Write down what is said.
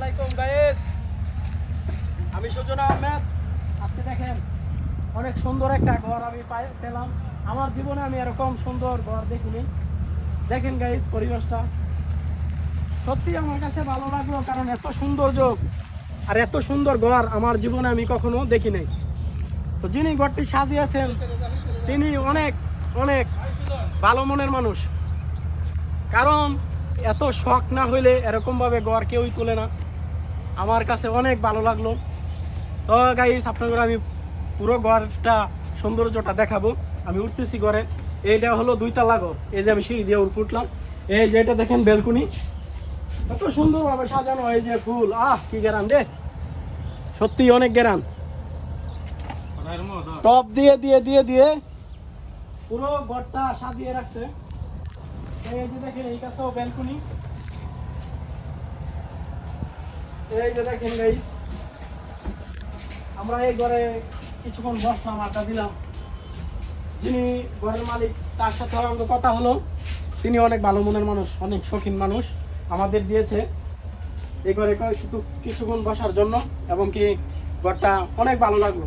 আলাইকুম গাইস, আমি সুজন আহমেদ। আপনি দেখেন অনেক সুন্দর একটা ঘর আমি পেলাম। আমার জীবনে আমি এরকম সুন্দর ঘর দেখিনি। দেখেন গাইস, পরিবেশটা সত্যি আমার কাছে ভালো লাগলো, কারণ এত সৌন্দর্য আর এত সুন্দর ঘর আমার জীবনে আমি কখনো দেখি নাই। তো যিনি ঘরটি সাজিয়েছেন তিনি অনেক অনেক ভালো মনের মানুষ, কারণ এত শখ না হইলে এরকমভাবে ঘর কেউই তোলে না। আমার কাছে অনেক ভালো লাগলো। তো গাইস, আপনাদের আমি পুরো ঘরটা সৌন্দর্যটা দেখাবো। আমি উঠতেছি ঘরে। এইটা হলো 2 তলা ঘর। এই যে আমি সিঁড়ি দিয়ে উপরে উঠলাম। এই যে এটা দেখেন বেলকুনি, কত সুন্দরভাবে সাজানো। এই যে ফুল, কি গ্যারান রে, সত্যি অনেক গ্যারান। টপ দিয়ে দিয়ে দিয়ে দিয়ে পুরো ঘরটা সাজিয়ে রাখছে। এই যে দেখেন এই কাছেও বেলকুনি। এই যে দেখেন গাইস, আমরা এই ঘরে কিছুক্ষণ বসলাম, আড্ডা দিলাম। যিনি ঘরের মালিক তার সাথে আমাদের কথা হলো। তিনি অনেক ভালো মনের মানুষ, অনেক শৌখিন মানুষ, আমাদের দিয়েছে এই ঘরে শুধু কিছুক্ষণ বসার জন্য, এবং কি ঘরটা অনেক ভালো লাগলো।